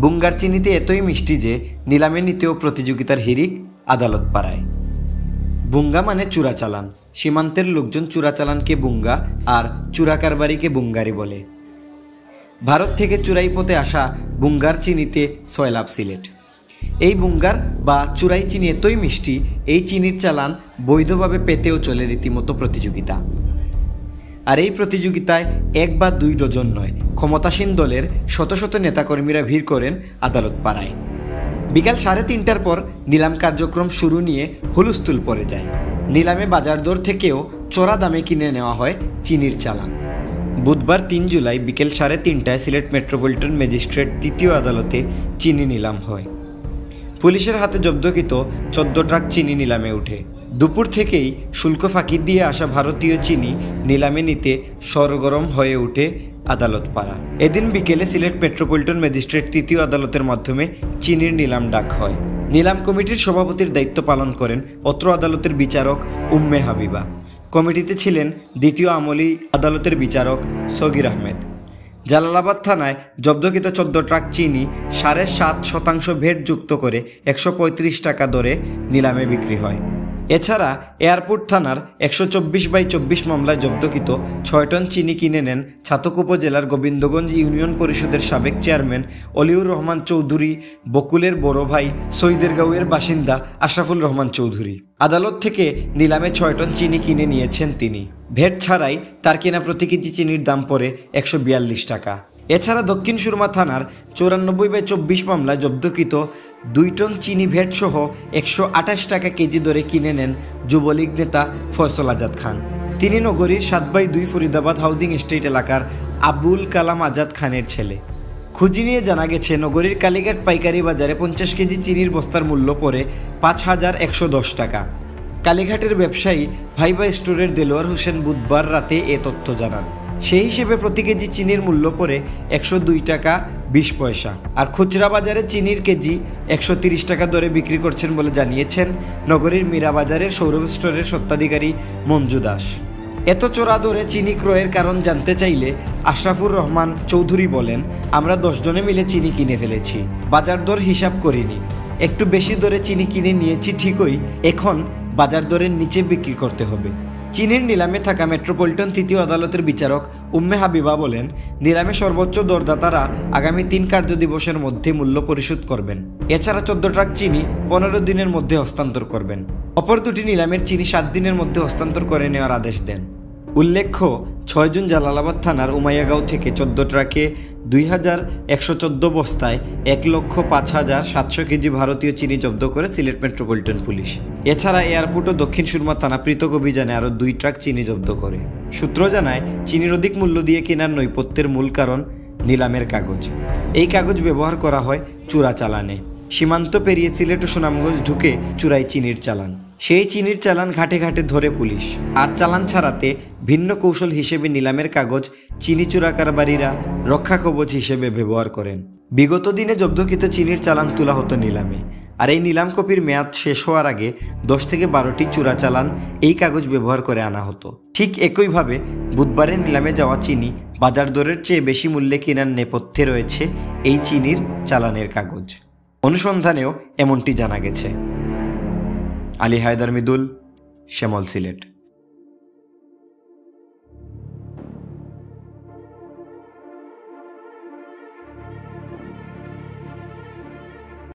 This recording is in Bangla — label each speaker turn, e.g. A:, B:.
A: বুঙ্গার চিনিতে এতই মিষ্টি যে নিলামে নিতেও প্রতিযোগিতার হিড়িক আদালত পাড়ায়। বুঙ্গা মানে চোরাচালান। সীমান্তের লোকজন চোরাচালানকে বুঙ্গা আর চোরাকারবারিকে বুঙ্গারি বলে। ভারত থেকে চোরাই পথে আসা বুঙ্গার চিনিতে সয়লাভ সিলেট। এই বুঙ্গার বা চোরাই চিনি এতই মিষ্টি, এই চিনির চালান বৈধভাবে পেতেও চলে রীতিমতো প্রতিযোগিতা। আর এই প্রতিযোগিতায় 1 বা 2 ডজন নয়, ক্ষমতাসীন দলের শত শত নেতাকর্মীরা ভিড় করেন আদালত পাড়ায়। বিকাল 3:30টার পর নিলাম কার্যক্রম শুরু নিয়ে হুলস্থুল পড়ে যায়। নিলামে বাজার দর থেকেও চড়া দামে কিনে নেওয়া হয় চিনির চালান। বুধবার 3 জুলাই বিকেল 3:30টায় সিলেট মেট্রোপলিটন ম্যাজিস্ট্রেট 3য় আদালতে চিনি নিলাম হয়। পুলিশের হাতে জব্দকৃত 14 ট্রাক চিনি নিলামে ওঠে। দুপুর থেকেই শুল্ক ফাঁকি দিয়ে আসা ভারতীয় চিনি নিলামে নিতে সরগরম হয়ে ওঠে আদালত পাড়া। এদিন বিকেলে সিলেট মেট্রোপলিটন ম্যাজিস্ট্রেট 3য় আদালতের মাধ্যমে চিনির নিলাম ডাক হয়। নিলাম কমিটির সভাপতির দায়িত্ব পালন করেন অত্র আদালতের বিচারক উম্মে হাবিবা। কমিটিতে ছিলেন 2য় আমলি আদালতের বিচারক সগির আহমেদ। জালালাবাদ থানায় জব্দকৃত 14 ট্রাক চিনি 7.5% ভ্যাট যুক্ত করে 135 টাকা দরে নিলামে বিক্রি হয়। এছাড়া এয়ারপোর্ট থানার 124/24 মামলায় জব্দকৃত 6 টন চিনি কিনে নেন ছাতক উপজেলার গোবিন্দগঞ্জ ইউনিয়ন পরিষদের সাবেক চেয়ারম্যান অলিউর রহমান চৌধুরী, বকুলের বড় ভাই সৈদেরগাঁওয়ের বাসিন্দা আশরাফুল রহমান চৌধুরী। আদালত থেকে নিলামে 6 টন চিনি কিনে নিয়েছেন তিনি। ভ্যাট ছাড়াই তার কেনা প্রতি কেজি চিনির দাম পড়ে 142 টাকা। এছাড়া দক্ষিণ সুরমা থানার 94/24 মামলায় জব্দকৃত 2 টন চিনি ভ্যাট সহ 128 টাকা কেজি দরে কিনে নেন যুবলীগ নেতা ফয়সল আজাদ খান। তিনি নগরীর 7/2 ফরিদাবাদ হাউজিং এস্টেট এলাকার আবুল কালাম আজাদ খানের ছেলে। খুঁজি নিয়ে জানা গেছে, নগরীর কালীঘাট পাইকারি বাজারে 50 কেজি চিনির বস্তার মূল্য পড়ে 5,110 টাকা। কালীঘাটের ব্যবসায়ী ভাইবা স্টোরের দেলোয়ার হোসেন বুধবার রাতে এ তথ্য জানান। সেই হিসেবে প্রতি কেজি চিনির মূল্য পড়ে 102 টাকা 20 পয়সা। আর খুচরা বাজারে চিনির কেজি 130 টাকা দরে বিক্রি করছেন বলে জানিয়েছেন নগরীর মীরাবাজারের সৌরভ স্টোরের স্বত্বাধিকারী মঞ্জু দাস। এত চড়া দরে চিনি ক্রয়ের কারণ জানতে চাইলে আশরাফুর রহমান চৌধুরী বলেন, আমরা 10 জনে মিলে চিনি কিনে ফেলেছি, বাজার দর হিসাব করিনি, একটু বেশি দরে চিনি কিনে নিয়েছি ঠিকই, এখন বাজার দরের নিচে বিক্রি করতে হবে। চিনির নিলামে থাকা মেট্রোপলিটন 3য় আদালতের বিচারক উম্মে হাবিবা বলেন, নিলামে সর্বোচ্চ দরদাতারা আগামী 3 কার্যদিবসের মধ্যে মূল্য পরিশোধ করবেন। এছাড়া 14 ট্রাক চিনি 15 দিনের মধ্যে হস্তান্তর করবেন। অপর 2টি নিলামের চিনি 7 দিনের মধ্যে হস্তান্তর করে নেওয়ার আদেশ দেন। উল্লেখ্য, 6 জুন জালালাবাদ থানার উমাইয়াগাঁও থেকে 14 ট্রাকে 2114 বস্তায় 1,05,700 কেজি ভারতীয় চিনি জব্দ করে সিলেট মেট্রোপলিটন পুলিশ। এছাড়া এয়ারপোর্ট ও দক্ষিণ সুরমা থানা পৃথক অভিযানে আরও 2 ট্রাক চিনি জব্দ করে। সূত্র জানায়, চিনির অধিক মূল্য দিয়ে কেনার নৈপথ্যের মূল কারণ নিলামের কাগজ। এই কাগজ ব্যবহার করা হয় চোরা চালানে। সীমান্ত পেরিয়ে সিলেট ও সুনামগঞ্জ ঢুকে চোরাই চিনির চালান। সেই চিনির চালান ঘাটে ঘাটে ধরে পুলিশ। আর চালান ছাড়াতে ভিন্ন কৌশল হিসেবে নিলামের কাগজ চিনি চোরাকারবারীরা রক্ষা কবচ হিসেবে ব্যবহার করেন। বিগত দিনে জব্দকৃত চিনির চালান তোলা হতো নিলামে। আর এই নিলাম কপির মেয়াদ শেষ হওয়ার আগে 10 থেকে 12টি চোরা চালান এই কাগজ ব্যবহার করে আনা হতো। ঠিক একইভাবে বুধবারের নিলামে যাওয়া চিনি বাজার দরের চেয়ে বেশি মূল্যে কেনার নেপথ্যে রয়েছে এই চিনির চালানের কাগজ। অনুসন্ধানেও এমনটি জানা গেছে। আলী হায়দার মৃদুল, শ্যামল, সিলেট।